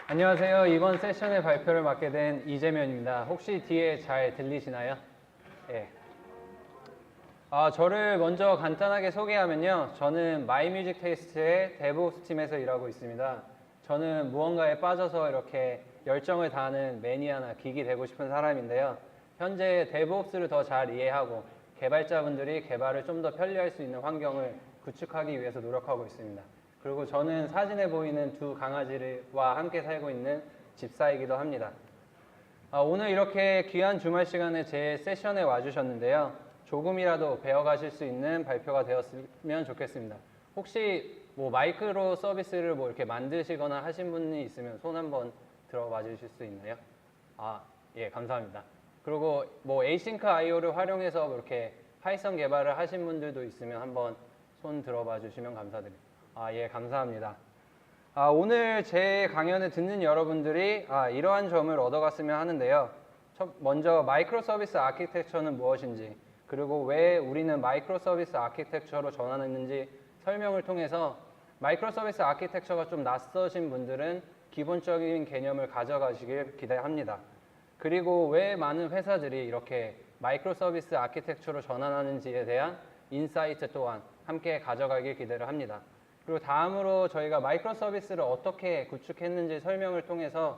안녕하세요. 이번 세션의 발표를 맡게 된 이재면입니다. 혹시 뒤에 잘 들리시나요? 예. 저를 먼저 간단하게 소개하면요. 저는 마이뮤직 테이스트의 데브옵스 팀에서 일하고 있습니다. 저는 무언가에 빠져서 이렇게 열정을 다하는 매니아나 기기 되고 싶은 사람인데요. 현재 데브옵스를 더 잘 이해하고 개발자분들이 개발을 좀 더 편리할 수 있는 환경을 구축하기 위해서 노력하고 있습니다. 그리고 저는 사진에 보이는 두 강아지와 함께 살고 있는 집사이기도 합니다. 오늘 이렇게 귀한 주말 시간에 제 세션에 와주셨는데요. 조금이라도 배워가실 수 있는 발표가 되었으면 좋겠습니다. 혹시 마이크로 서비스를 이렇게 만드시거나 하신 분이 있으면 손 한번 들어봐 주실 수 있나요? 예, 감사합니다. 그리고 에이싱크 IO를 활용해서 이렇게 파이썬 개발을 하신 분들도 있으면 한번 손 들어봐 주시면 감사드립니다. 예, 감사합니다. 오늘 제 강연을 듣는 여러분들이 이러한 점을 얻어갔으면 하는데요. 먼저 마이크로 서비스 아키텍처는 무엇인지, 그리고 왜 우리는 마이크로 서비스 아키텍처로 전환했는지 설명을 통해서 마이크로 서비스 아키텍처가 좀 낯서신 분들은 기본적인 개념을 가져가시길 기대합니다. 그리고 왜 많은 회사들이 이렇게 마이크로 서비스 아키텍처로 전환하는지에 대한 인사이트 또한 함께 가져가길 기대를 합니다. 그리고 다음으로 저희가 마이크로 서비스를 어떻게 구축했는지 설명을 통해서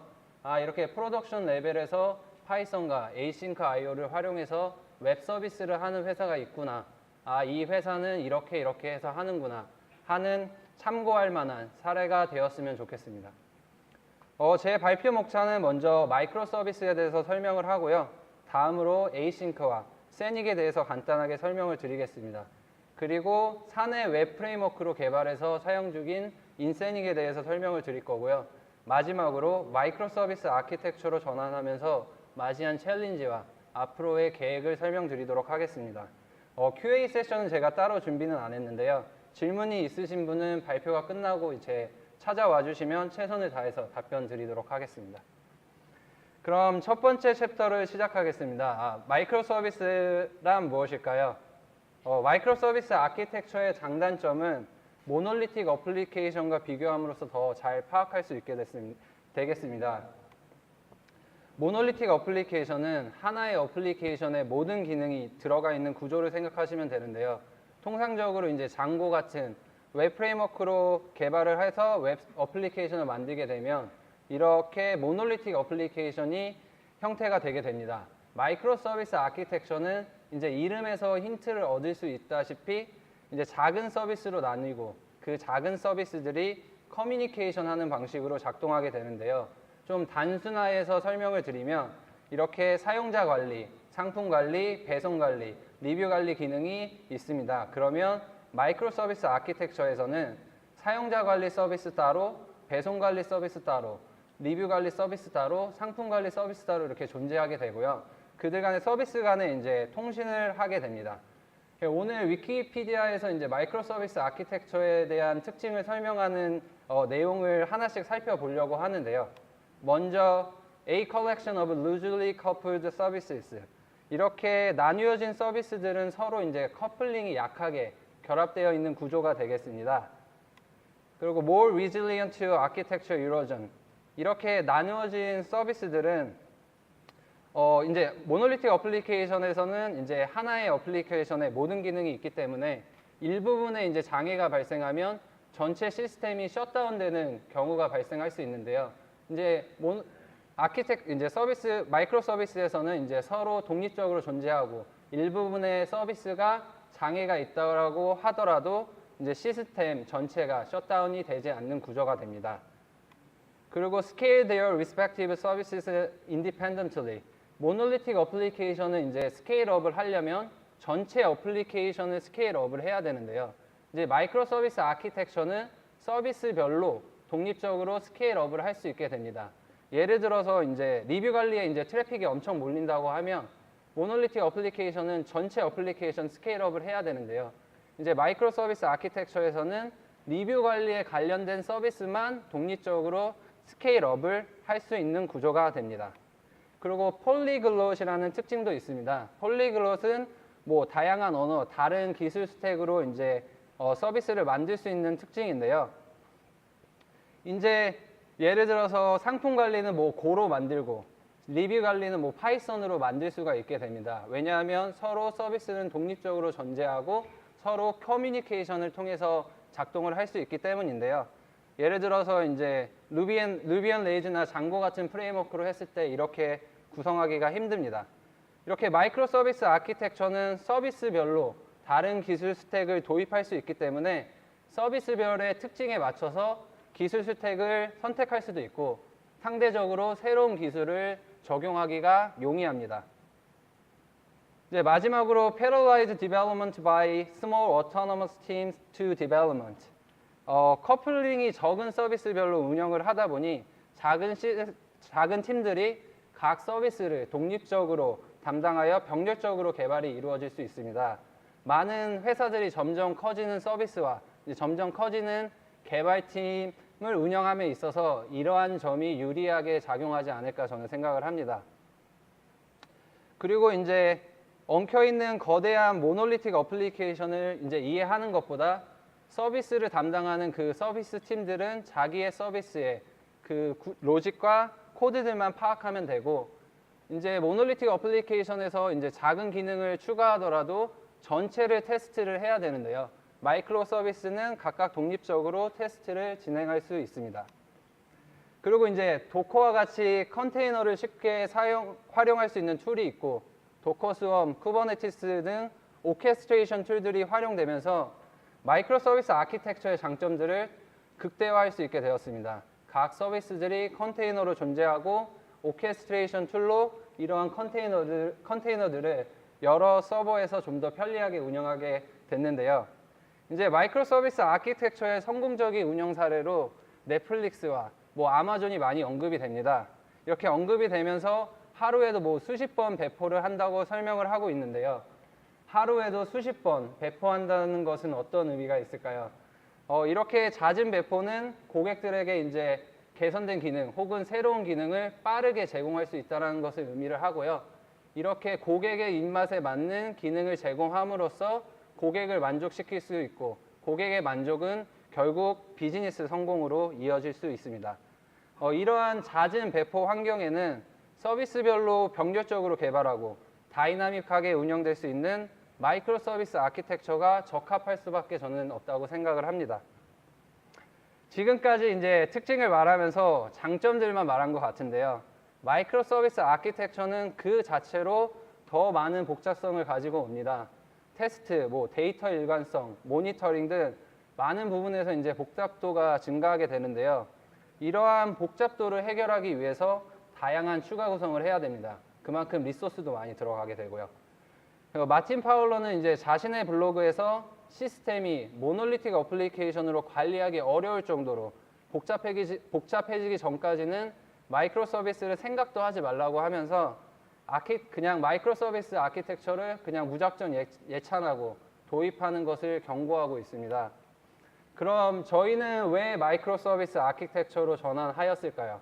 이렇게 프로덕션 레벨에서 파이썬과 에이싱크 IO를 활용해서 웹 서비스를 하는 회사가 있구나. 이 회사는 이렇게 해서 하는구나 하는 참고할 만한 사례가 되었으면 좋겠습니다. 제 발표 목차는 먼저 마이크로 서비스에 대해서 설명을 하고요. 다음으로 에이싱크와 세닉에 대해서 간단하게 설명을 드리겠습니다. 그리고 사내 웹 프레임워크로 개발해서 사용 중인 인세닉에 대해서 설명을 드릴 거고요. 마지막으로 마이크로 서비스 아키텍처로 전환하면서 맞이한 챌린지와 앞으로의 계획을 설명드리도록 하겠습니다. QA 세션은 제가 따로 준비는 안 했는데요. 질문이 있으신 분은 발표가 끝나고 이제 찾아와 주시면 최선을 다해서 답변 드리도록 하겠습니다. 그럼 첫 번째 챕터를 시작하겠습니다. 마이크로 서비스란 무엇일까요? 마이크로 서비스 아키텍처의 장단점은 모놀리틱 어플리케이션과 비교함으로써 더 잘 파악할 수 있게 되겠습니다. 모놀리틱 어플리케이션은 하나의 어플리케이션에 모든 기능이 들어가 있는 구조를 생각하시면 되는데요. 통상적으로 이제 장고 같은 웹 프레임워크로 개발을 해서 웹 어플리케이션을 만들게 되면 이렇게 모놀리틱 어플리케이션이 형태가 되게 됩니다. 마이크로 서비스 아키텍처는 이제 이름에서 힌트를 얻을 수 있다시피 이제 작은 서비스로 나뉘고 그 작은 서비스들이 커뮤니케이션 하는 방식으로 작동하게 되는데요. 좀 단순화해서 설명을 드리면 이렇게 사용자 관리, 상품 관리, 배송 관리, 리뷰 관리 기능이 있습니다. 그러면 마이크로 서비스 아키텍처에서는 사용자 관리 서비스 따로, 배송 관리 서비스 따로, 리뷰 관리 서비스 따로, 상품 관리 서비스 따로 이렇게 존재하게 되고요. 그들 간의 서비스 간에 이제 통신을 하게 됩니다. 오늘 위키피디아에서 이제 마이크로 서비스 아키텍처에 대한 특징을 설명하는 내용을 하나씩 살펴보려고 하는데요. 먼저 A collection of loosely coupled services. 이렇게 나뉘어진 서비스들은 서로 이제 커플링이 약하게 결합되어 있는 구조가 되겠습니다. 그리고 more resilient to architecture erosion. 이렇게 나누어진 서비스들은 이제 모놀리틱 어플리케이션에서는 이제 하나의 어플리케이션에 모든 기능이 있기 때문에 일부분에 이제 장애가 발생하면 전체 시스템이 셧다운되는 경우가 발생할 수 있는데요. 이제 이제 마이크로 서비스에서는 이제 서로 독립적으로 존재하고 일부분의 서비스가 장애가 있다고 하더라도 이제 시스템 전체가 셧다운이 되지 않는 구조가 됩니다. 그리고 scale their respective services independently. 모놀리틱 어플리케이션은 이제 스케일업을 하려면 전체 어플리케이션을 스케일업을 해야 되는데요. 이제 마이크로 서비스 아키텍처는 서비스별로 독립적으로 스케일업을 할 수 있게 됩니다. 예를 들어서 이제 리뷰 관리에 이제 트래픽이 엄청 몰린다고 하면 모놀리틱 어플리케이션은 전체 어플리케이션 스케일업을 해야 되는데요. 이제 마이크로 서비스 아키텍처에서는 리뷰 관리에 관련된 서비스만 독립적으로 스케일업을 할 수 있는 구조가 됩니다. 그리고 폴리글롯이라는 특징도 있습니다. 폴리글롯은 다양한 언어, 다른 기술 스택으로 이제 서비스를 만들 수 있는 특징인데요. 이제 예를 들어서 상품 관리는 뭐 고로 만들고 리뷰 관리는 뭐 파이썬으로 만들 수가 있게 됩니다. 왜냐하면 서로 서비스는 독립적으로 존재하고 서로 커뮤니케이션을 통해서 작동을 할 수 있기 때문인데요. 예를 들어서 이제 루비 앤 레이즈나 장고 같은 프레임워크로 했을 때 이렇게 구성하기가 힘듭니다. 이렇게 마이크로 서비스 아키텍처는 서비스별로 다른 기술 스택을 도입할 수 있기 때문에 서비스별의 특징에 맞춰서 기술 스택을 선택할 수도 있고 상대적으로 새로운 기술을 적용하기가 용이합니다. 이제 마지막으로 Parallelized Development by Small Autonomous Teams to Development. 커플링이 적은 서비스별로 운영을 하다 보니 작은 팀들이 각 서비스를 독립적으로 담당하여 병렬적으로 개발이 이루어질 수 있습니다. 많은 회사들이 점점 커지는 서비스와 점점 커지는 개발팀을 운영함에 있어서 이러한 점이 유리하게 작용하지 않을까 저는 생각을 합니다. 그리고 이제 엉켜있는 거대한 모놀리틱 어플리케이션을 이제 이해하는 것보다 서비스를 담당하는 그 서비스 팀들은 자기의 서비스의 그 로직과 코드들만 파악하면 되고 이제 모놀리틱 어플리케이션에서 이제 작은 기능을 추가하더라도 전체를 테스트를 해야 되는데요. 마이크로 서비스는 각각 독립적으로 테스트를 진행할 수 있습니다. 그리고 이제 도커와 같이 컨테이너를 쉽게 활용할 수 있는 툴이 있고 도커 스웜, 쿠버네티스 등 오케스트레이션 툴들이 활용되면서 마이크로 서비스 아키텍처의 장점들을 극대화할 수 있게 되었습니다. 각 서비스들이 컨테이너로 존재하고 오케스트레이션 툴로 이러한 컨테이너들을 여러 서버에서 좀 더 편리하게 운영하게 됐는데요. 이제 마이크로 서비스 아키텍처의 성공적인 운영 사례로 넷플릭스와 뭐 아마존이 많이 언급이 됩니다. 이렇게 언급이 되면서 하루에도 뭐 수십 번 배포를 한다고 설명을 하고 있는데요. 하루에도 수십 번 배포한다는 것은 어떤 의미가 있을까요? 이렇게 잦은 배포는 고객들에게 이제 개선된 기능 혹은 새로운 기능을 빠르게 제공할 수 있다는 것을 의미를 하고요. 이렇게 고객의 입맛에 맞는 기능을 제공함으로써 고객을 만족시킬 수 있고 고객의 만족은 결국 비즈니스 성공으로 이어질 수 있습니다. 이러한 잦은 배포 환경에는 서비스별로 병렬적으로 개발하고 다이나믹하게 운영될 수 있는 마이크로 서비스 아키텍처가 적합할 수밖에 저는 없다고 생각을 합니다. 지금까지 이제 특징을 말하면서 장점들만 말한 것 같은데요. 마이크로 서비스 아키텍처는 그 자체로 더 많은 복잡성을 가지고 옵니다. 테스트, 뭐 데이터 일관성, 모니터링 등 많은 부분에서 이제 복잡도가 증가하게 되는데요. 이러한 복잡도를 해결하기 위해서 다양한 추가 구성을 해야 됩니다. 그만큼 리소스도 많이 들어가게 되고요. 마틴 파울러는 이제 자신의 블로그에서 시스템이 모놀리틱 어플리케이션으로 관리하기 어려울 정도로 복잡해지기 전까지는 마이크로 서비스를 생각도 하지 말라고 하면서 그냥 마이크로 서비스 아키텍처를 그냥 무작정 예찬하고 도입하는 것을 경고하고 있습니다. 그럼 저희는 왜 마이크로 서비스 아키텍처로 전환하였을까요?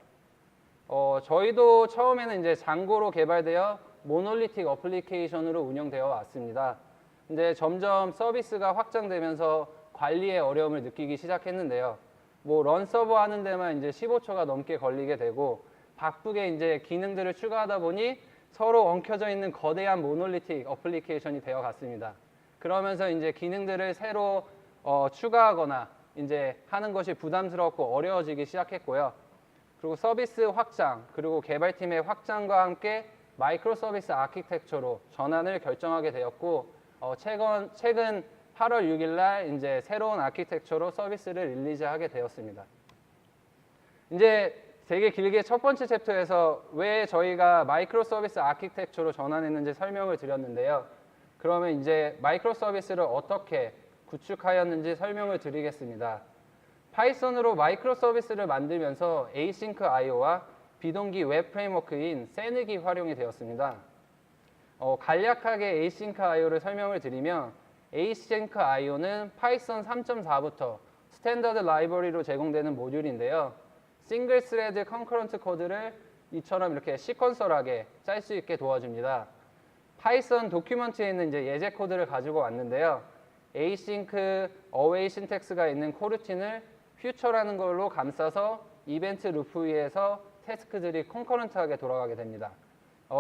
저희도 처음에는 이제 장고로 개발되어 모놀리틱 어플리케이션으로 운영되어 왔습니다. 근데 점점 서비스가 확장되면서 관리에 어려움을 느끼기 시작했는데요. 뭐 런 서버 하는 데만 이제 15초가 넘게 걸리게 되고 바쁘게 이제 기능들을 추가하다 보니 서로 엉켜져 있는 거대한 모놀리틱 어플리케이션이 되어 갔습니다. 그러면서 이제 기능들을 새로 추가하거나 이제 하는 것이 부담스럽고 어려워지기 시작했고요. 그리고 서비스 확장, 그리고 개발팀의 확장과 함께 마이크로 서비스 아키텍처로 전환을 결정하게 되었고 최근 8월 6일 날 이제 새로운 아키텍처로 서비스를 릴리즈하게 되었습니다. 이제 되게 길게 첫 번째 챕터에서 왜 저희가 마이크로 서비스 아키텍처로 전환했는지 설명을 드렸는데요. 그러면 이제 마이크로 서비스를 어떻게 구축하였는지 설명을 드리겠습니다. 파이썬으로 마이크로 서비스를 만들면서 에이싱크 IO와 비동기 웹 프레임워크인 세닉이 활용이 되었습니다. 간략하게 에이싱크 IO를 설명을 드리면 에이싱크 IO는 파이썬 3.4부터 스탠더드 라이브러리로 제공되는 모듈인데요. 싱글 스레드 컨커런트 코드를 이처럼 이렇게 시퀀설하게 짤 수 있게 도와줍니다. 파이썬 도큐먼트에 있는 이제 예제 코드를 가지고 왔는데요. async, await 신텍스가 있는 코르틴을 퓨처라는 걸로 감싸서 이벤트 루프 위에서 태스크들이 컨커런트하게 돌아가게 됩니다.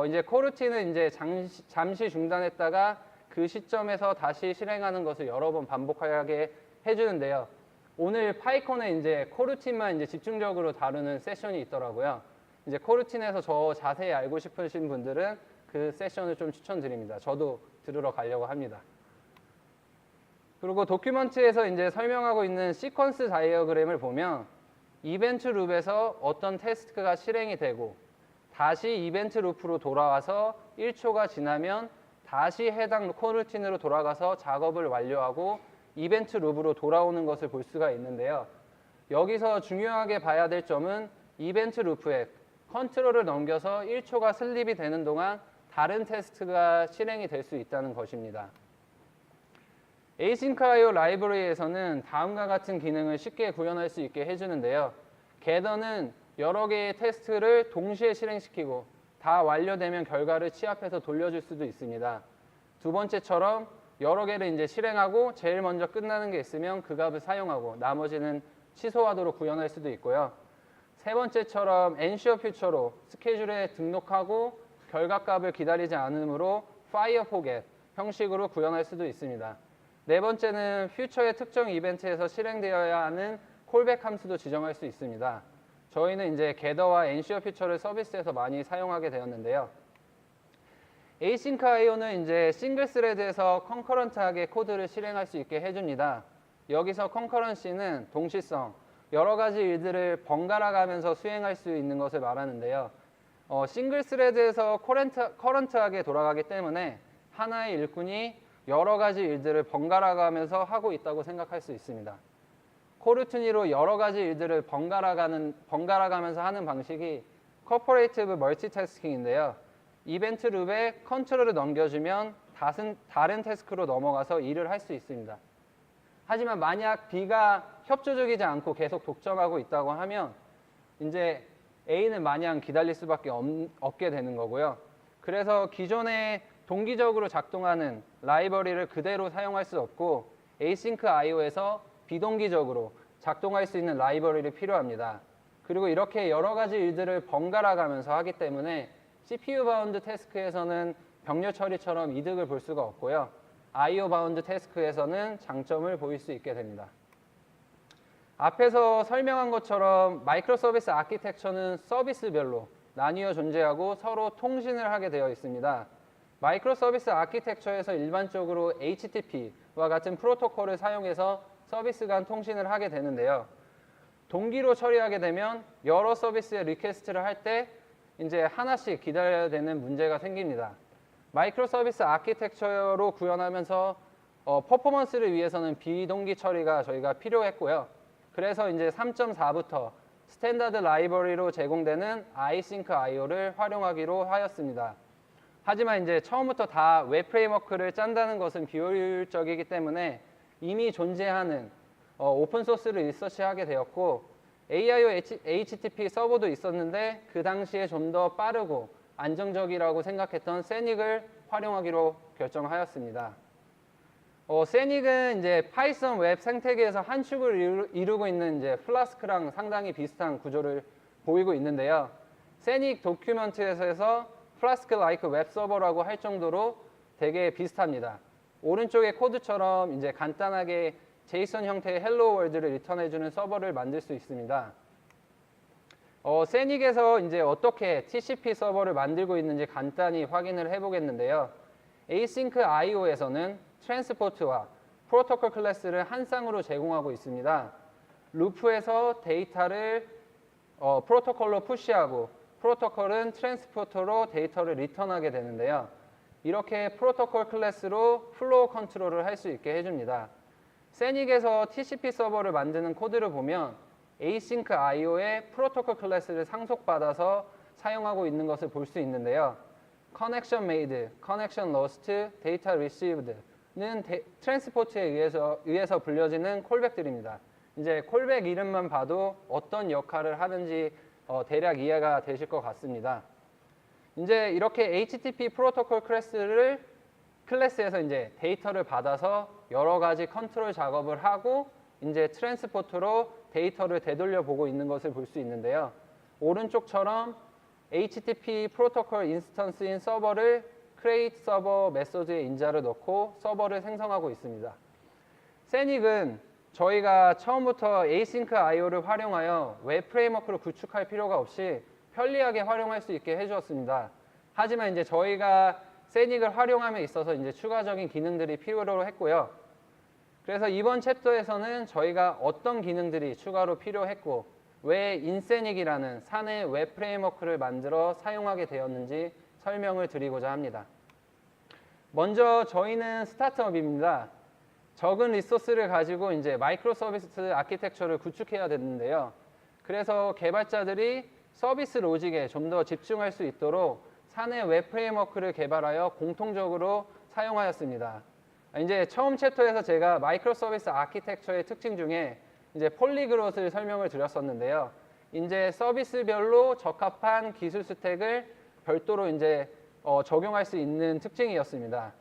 이제 코루틴은 이제 잠시 중단했다가 그 시점에서 다시 실행하는 것을 여러 번 반복하게 해주는데요. 오늘 파이콘에 이제 코루틴만 이제 집중적으로 다루는 세션이 있더라고요. 이제 코루틴에서 저 자세히 알고 싶으신 분들은 그 세션을 좀 추천드립니다. 저도 들으러 가려고 합니다. 그리고 도큐먼트에서 이제 설명하고 있는 시퀀스 다이어그램을 보면 이벤트 룹에서 어떤 태스크가 실행이 되고 다시 이벤트 루프로 돌아와서 1초가 지나면 다시 해당 코루틴으로 돌아가서 작업을 완료하고 이벤트 룹으로 돌아오는 것을 볼 수가 있는데요. 여기서 중요하게 봐야 될 점은 이벤트 루프에 컨트롤을 넘겨서 1초가 슬립이 되는 동안 다른 테스트가 실행이 될 수 있다는 것입니다. Async.io 라이브러리에서는 다음과 같은 기능을 쉽게 구현할 수 있게 해주는데요. 겟더는 여러 개의 테스트를 동시에 실행시키고 다 완료되면 결과를 취합해서 돌려줄 수도 있습니다. 두 번째처럼 여러 개를 이제 실행하고 제일 먼저 끝나는 게 있으면 그 값을 사용하고 나머지는 취소하도록 구현할 수도 있고요. 세 번째처럼 ensure future로 스케줄에 등록하고 결과 값을 기다리지 않으므로 fire forget 형식으로 구현할 수도 있습니다. 네 번째는 퓨처의 특정 이벤트에서 실행되어야 하는 콜백 함수도 지정할 수 있습니다. 저희는 이제 겟더와 ensure future를 서비스에서 많이 사용하게 되었는데요. Async.io는 이제 싱글 스레드에서 컨커런트하게 코드를 실행할 수 있게 해줍니다. 여기서 컨커런시는 동시성, 여러 가지 일들을 번갈아 가면서 수행할 수 있는 것을 말하는데요. 싱글 스레드에서 커런트하게 돌아가기 때문에 하나의 일꾼이 여러 가지 일들을 번갈아 가면서 하고 있다고 생각할 수 있습니다. 코루틴으로 여러 가지 일들을 번갈아 가면서 하는 방식이 코퍼레이티브 멀티태스킹인데요. 이벤트 룹에 컨트롤을 넘겨주면 다른 태스크로 넘어가서 일을 할 수 있습니다. 하지만 만약 B가 협조적이지 않고 계속 독점하고 있다고 하면 이제 A는 마냥 기다릴 수밖에 없게 되는 거고요. 그래서 기존에 동기적으로 작동하는 라이브러리를 그대로 사용할 수 없고 Async.io에서 비동기적으로 작동할 수 있는 라이브러리를 필요합니다. 그리고 이렇게 여러 가지 일들을 번갈아 가면서 하기 때문에 CPU 바운드 태스크에서는 병렬 처리처럼 이득을 볼 수가 없고요. IO 바운드 태스크에서는 장점을 보일 수 있게 됩니다. 앞에서 설명한 것처럼 마이크로 서비스 아키텍처는 서비스별로 나뉘어 존재하고 서로 통신을 하게 되어 있습니다. 마이크로 서비스 아키텍처에서 일반적으로 HTTP와 같은 프로토콜을 사용해서 서비스 간 통신을 하게 되는데요. 동기로 처리하게 되면 여러 서비스의 리퀘스트를 할 때 이제 하나씩 기다려야 되는 문제가 생깁니다. 마이크로 서비스 아키텍처로 구현하면서 퍼포먼스를 위해서는 비동기 처리가 저희가 필요했고요. 그래서 이제 3.4부터 스탠다드 라이브러리로 제공되는 Async.io를 활용하기로 하였습니다. 하지만 이제 처음부터 다 웹 프레임워크를 짠다는 것은 비효율적이기 때문에 이미 존재하는 오픈 소스를 리서치하게 되었고 AIO HTTP 서버도 있었는데 그 당시에 좀 더 빠르고 안정적이라고 생각했던 세닉을 활용하기로 결정하였습니다. 세닉은 이제 파이썬 웹 생태계에서 한 축을 이루고 있는 이제 플라스크랑 상당히 비슷한 구조를 보이고 있는데요. 세닉 도큐먼트에서 플라스크 라이크 웹 서버라고 할 정도로 되게 비슷합니다. 오른쪽의 코드처럼 이제 간단하게 제이슨 형태의 헬로 월드를 리턴해주는 서버를 만들 수 있습니다. 세닉에서 이제 어떻게 TCP 서버를 만들고 있는지 간단히 확인을 해보겠는데요. Async.io에서는 트랜스포트와 프로토콜 클래스를 한 쌍으로 제공하고 있습니다. 루프에서 데이터를 프로토콜로 푸시하고 프로토콜은 트랜스포터로 데이터를 리턴하게 되는데요. 이렇게 프로토콜 클래스로 플로우 컨트롤을 할 수 있게 해줍니다. 세닉에서 TCP 서버를 만드는 코드를 보면 Async.io의 프로토콜 클래스를 상속받아서 사용하고 있는 것을 볼 수 있는데요. Connection made, connection lost, data received는 트랜스포트에 의해서 불려지는 콜백들입니다. 이제 콜백 이름만 봐도 어떤 역할을 하는지 대략 이해가 되실 것 같습니다. 이제 이렇게 HTTP 프로토콜 클래스에서 이제 데이터를 받아서 여러 가지 컨트롤 작업을 하고 이제 트랜스포트로 데이터를 되돌려 보고 있는 것을 볼 수 있는데요. 오른쪽처럼 HTTP 프로토콜 인스턴스인 서버를 create 서버 메소드에 인자를 넣고 서버를 생성하고 있습니다. 세닉은 저희가 처음부터 async IO를 활용하여 웹 프레임워크를 구축할 필요가 없이 편리하게 활용할 수 있게 해주었습니다. 하지만 이제 저희가 세닉을 활용함에 있어서 이제 추가적인 기능들이 필요로 했고요. 그래서 이번 챕터에서는 저희가 어떤 기능들이 추가로 필요했고 왜 인세닉이라는 사내 웹 프레임워크를 만들어 사용하게 되었는지 설명을 드리고자 합니다. 먼저 저희는 스타트업입니다. 적은 리소스를 가지고 이제 마이크로 서비스 아키텍처를 구축해야 되는데요. 그래서 개발자들이 서비스 로직에 좀 더 집중할 수 있도록 사내 웹 프레임워크를 개발하여 공통적으로 사용하였습니다. 이제 처음 챕터에서 제가 마이크로 서비스 아키텍처의 특징 중에 이제 폴리글롯을 설명을 드렸었는데요. 이제 서비스별로 적합한 기술 스택을 별도로 이제 적용할 수 있는 특징이었습니다.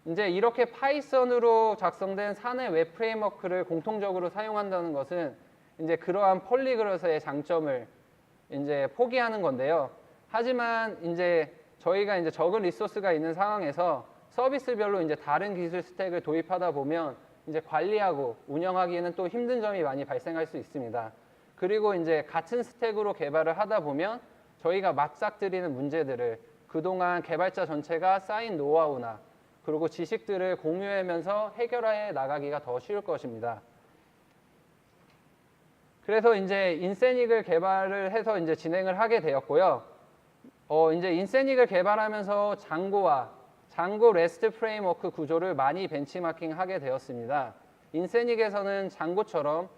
이제 이렇게 파이썬으로 작성된 사내 웹 프레임워크를 공통적으로 사용한다는 것은 이제 그러한 폴리글롯의 장점을 이제 포기하는 건데요. 하지만 이제 저희가 이제 적은 리소스가 있는 상황에서 서비스별로 이제 다른 기술 스택을 도입하다 보면 이제 관리하고 운영하기에는 또 힘든 점이 많이 발생할 수 있습니다. 그리고 이제 같은 스택으로 개발을 하다 보면 저희가 맞닥뜨리는 문제들을 그동안 개발자 전체가 쌓인 노하우나 그리고 지식들을 공유하면서 해결해 나가기가 더 쉬울 것입니다. 그래서 이제 인세닉을 개발을 해서 이제 진행을 하게 되었고요. 이제 인세닉을 개발하면서 장고 레스트 프레임워크 구조를 많이 벤치마킹하게 되었습니다. 인세닉에서는 장고처럼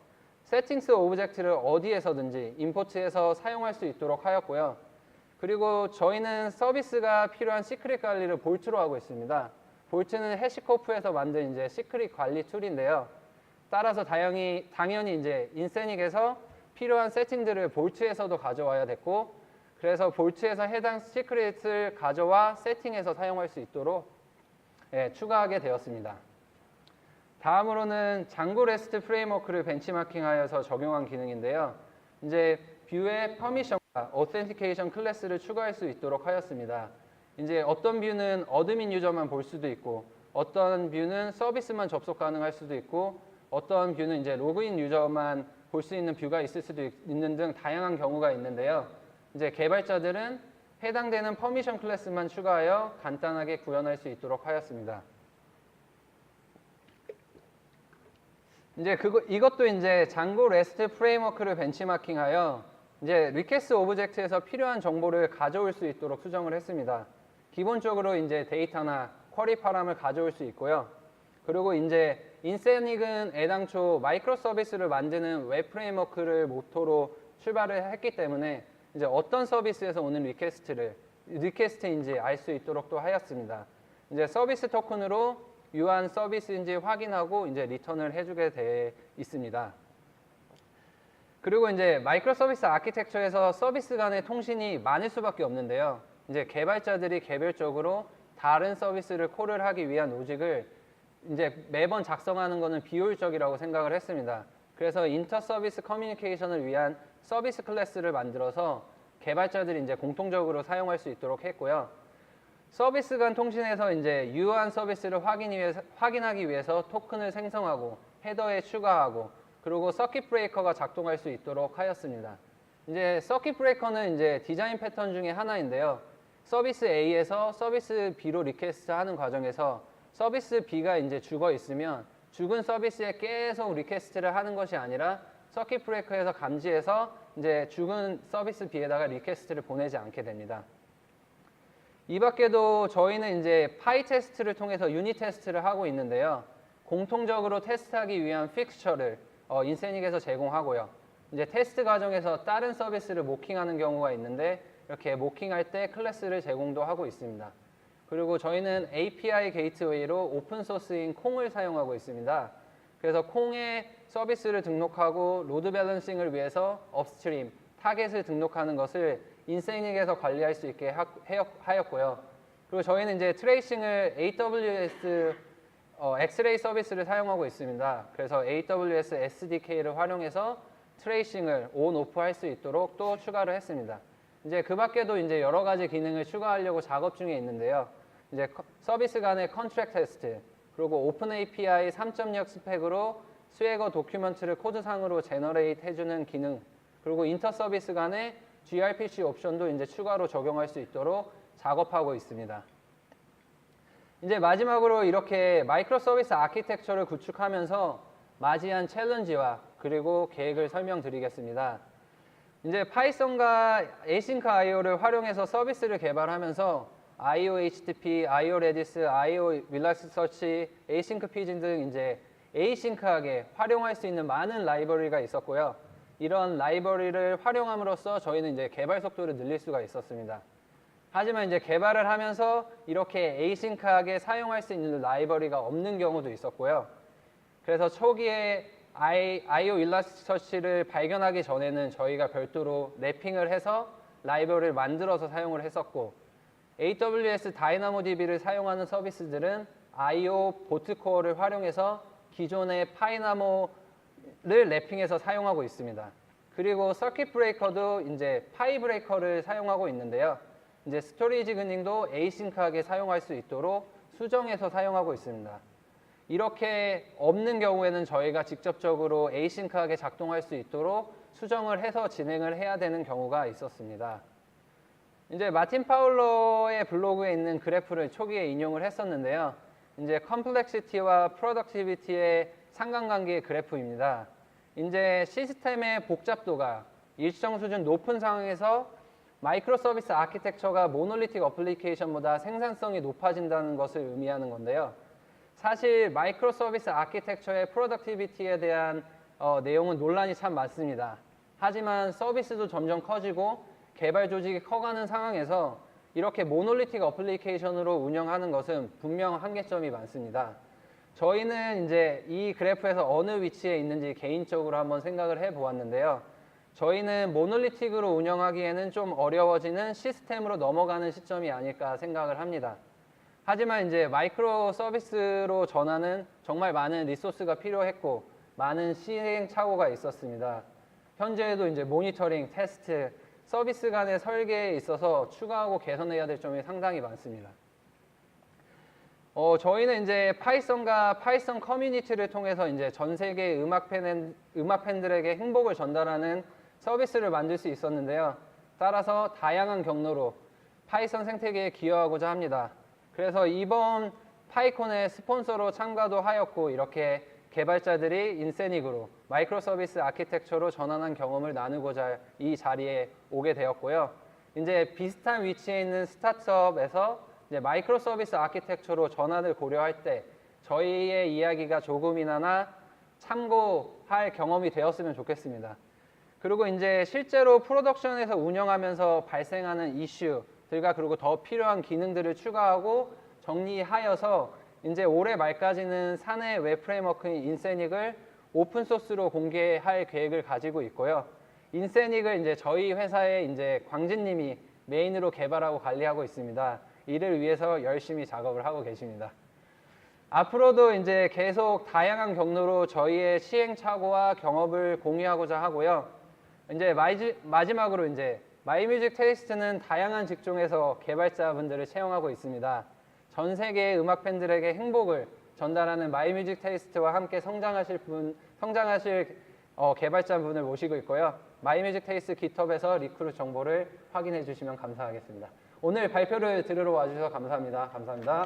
세팅스 오브젝트를 어디에서든지 임포트해서 사용할 수 있도록 하였고요. 그리고 저희는 서비스가 필요한 시크릿 관리를 볼트로 하고 있습니다. 볼트는 해시코프에서 만든 이제 시크릿 관리 툴인데요. 따라서 당연히 이제 인세닉에서 필요한 세팅들을 볼트에서도 가져와야 됐고, 그래서 볼트에서 해당 시크릿을 가져와 세팅해서 사용할 수 있도록 추가하게 되었습니다. 다음으로는 장고 레스트 프레임워크를 벤치마킹하여서 적용한 기능인데요. 이제 뷰에 퍼미션과 오센티케이션 클래스를 추가할 수 있도록 하였습니다. 이제 어떤 뷰는 어드민 유저만 볼 수도 있고, 어떤 뷰는 서비스만 접속 가능할 수도 있고, 어떤 뷰는 이제 로그인 유저만 볼 수 있는 뷰가 있을 수도 있는 등 다양한 경우가 있는데요. 이제 개발자들은 해당되는 퍼미션 클래스만 추가하여 간단하게 구현할 수 있도록 하였습니다. 이제 이것도 이제 장고 레스트 프레임워크를 벤치마킹하여 이제 리퀘스트 오브젝트에서 필요한 정보를 가져올 수 있도록 수정을 했습니다. 기본적으로 이제 데이터나 쿼리 파람을 가져올 수 있고요. 그리고 이제 인세닉은 애당초 마이크로 서비스를 만드는 웹 프레임워크를 모토로 출발을 했기 때문에 이제 어떤 서비스에서 오는 리퀘스트인지 알 수 있도록 또 하였습니다. 이제 서비스 토큰으로 유한 서비스인지 확인하고 이제 리턴을 해주게 돼 있습니다. 그리고 이제 마이크로 서비스 아키텍처에서 서비스 간의 통신이 많을 수밖에 없는데요. 이제 개발자들이 개별적으로 다른 서비스를 콜을 하기 위한 로직을 이제 매번 작성하는 것은 비효율적이라고 생각을 했습니다. 그래서 인터 서비스 커뮤니케이션을 위한 서비스 클래스를 만들어서 개발자들이 이제 공통적으로 사용할 수 있도록 했고요. 서비스 간 통신에서 이제 유효한 서비스를 확인하기 위해서 토큰을 생성하고 헤더에 추가하고 그리고 서킷 브레이커가 작동할 수 있도록 하였습니다. 이제 서킷 브레이커는 이제 디자인 패턴 중에 하나인데요. 서비스 A에서 서비스 B로 리퀘스트 하는 과정에서 서비스 B가 이제 죽어 있으면 죽은 서비스에 계속 리퀘스트를 하는 것이 아니라 서킷 브레이커에서 감지해서 이제 죽은 서비스 B에다가 리퀘스트를 보내지 않게 됩니다. 이 밖에도 저희는 이제 파이 테스트를 통해서 유닛 테스트를 하고 있는데요. 공통적으로 테스트하기 위한 픽스처를 인세닉에서 제공하고요. 이제 테스트 과정에서 다른 서비스를 모킹하는 경우가 있는데 이렇게 모킹할 때 클래스를 제공도 하고 있습니다. 그리고 저희는 API 게이트웨이로 오픈소스인 콩을 사용하고 있습니다. 그래서 콩에 서비스를 등록하고 로드 밸런싱을 위해서 업스트림, 타겟을 등록하는 것을 인세닉에서 관리할 수 있게 하였고요. 그리고 저희는 이제 트레이싱을 AWS 엑스레이 서비스를 사용하고 있습니다. 그래서 AWS SDK를 활용해서 트레이싱을 온, 오프 할 수 있도록 또 추가를 했습니다. 이제 그 밖에도 이제 여러 가지 기능을 추가하려고 작업 중에 있는데요. 이제 서비스 간의 컨트랙트 테스트, 그리고 오픈 API 3.0 스펙으로 스웨거 도큐먼트를 코드상으로 제너레이트 해주는 기능, 그리고 인터 서비스 간의 gRPC 옵션도 이제 추가로 적용할 수 있도록 작업하고 있습니다. 이제 마지막으로 이렇게 마이크로 서비스 아키텍처를 구축하면서 맞이한 챌린지와 그리고 계획을 설명드리겠습니다. 이제 파이썬과 에이싱크 IO를 활용해서 서비스를 개발하면서 IO HTTP, IO Redis, IO Elasticsearch, Async Pidgin 등 이제 에이싱크하게 활용할 수 있는 많은 라이브러리가 있었고요. 이런 라이브러리를 활용함으로써 저희는 이제 개발 속도를 늘릴 수가 있었습니다. 하지만 이제 개발을 하면서 이렇게 에이싱크하게 사용할 수 있는 라이브러리가 없는 경우도 있었고요. 그래서 초기에 IO Elasticsearch를 발견하기 전에는 저희가 별도로 랩핑을 해서 라이브러리를 만들어서 사용을 했었고, AWS DynamoDB를 사용하는 서비스들은 IO 보트코어를 활용해서 기존의 파이나모를 랩핑해서 사용하고 있습니다. 그리고 서킷 브레이커도 이제 파이 브레이커를 사용하고 있는데요. 이제 스토리지 근닝도 에이싱크하게 사용할 수 있도록 수정해서 사용하고 있습니다. 이렇게 없는 경우에는 저희가 직접적으로 에이싱크하게 작동할 수 있도록 수정을 해서 진행을 해야 되는 경우가 있었습니다. 이제 마틴 파울러의 블로그에 있는 그래프를 초기에 인용을 했었는데요. 이제 컴플렉시티와 프로덕티비티의 상관관계의 그래프입니다. 이제 시스템의 복잡도가 일정 수준 높은 상황에서 마이크로 서비스 아키텍처가 모놀리틱 어플리케이션보다 생산성이 높아진다는 것을 의미하는 건데요. 사실 마이크로 서비스 아키텍처의 프로덕티비티에 대한 내용은 논란이 참 많습니다. 하지만 서비스도 점점 커지고 개발 조직이 커가는 상황에서 이렇게 모놀리틱 어플리케이션으로 운영하는 것은 분명 한계점이 많습니다. 저희는 이제 이 그래프에서 어느 위치에 있는지 개인적으로 한번 생각을 해보았는데요. 저희는 모놀리틱으로 운영하기에는 좀 어려워지는 시스템으로 넘어가는 시점이 아닐까 생각을 합니다. 하지만 이제 마이크로 서비스로 전환은 정말 많은 리소스가 필요했고 많은 시행착오가 있었습니다. 현재에도 이제 모니터링, 테스트, 서비스 간의 설계에 있어서 추가하고 개선해야 될 점이 상당히 많습니다. 저희는 이제 파이썬과 파이썬 커뮤니티를 통해서 이제 전 세계 음악 팬들에게 행복을 전달하는 서비스를 만들 수 있었는데요. 따라서 다양한 경로로 파이썬 생태계에 기여하고자 합니다. 그래서 이번 파이콘의 스폰서로 참가도 하였고, 이렇게 개발자들이 인세닉으로 마이크로 서비스 아키텍처로 전환한 경험을 나누고자 이 자리에 오게 되었고요. 이제 비슷한 위치에 있는 스타트업에서 이제 마이크로 서비스 아키텍처로 전환을 고려할 때 저희의 이야기가 조금이나마 참고할 경험이 되었으면 좋겠습니다. 그리고 이제 실제로 프로덕션에서 운영하면서 발생하는 이슈들과 그리고 더 필요한 기능들을 추가하고 정리하여서 이제 올해 말까지는 사내 웹 프레임워크인 인세닉을 오픈소스로 공개할 계획을 가지고 있고요. 인세닉을 이제 저희 회사의 이제 광진님이 메인으로 개발하고 관리하고 있습니다. 이를 위해서 열심히 작업을 하고 계십니다. 앞으로도 이제 계속 다양한 경로로 저희의 시행착오와 경험을 공유하고자 하고요. 이제 마지막으로 이제 마이뮤직 테이스트는 다양한 직종에서 개발자분들을 채용하고 있습니다. 전 세계의 음악 팬들에게 행복을 전달하는 마이뮤직 테이스트와 함께 성장하실 개발자분을 모시고 있고요. 마이뮤직 테이스트 깃허브에서 리크루트 정보를 확인해 주시면 감사하겠습니다. 오늘 발표를 들으러 와주셔서 감사합니다. 감사합니다.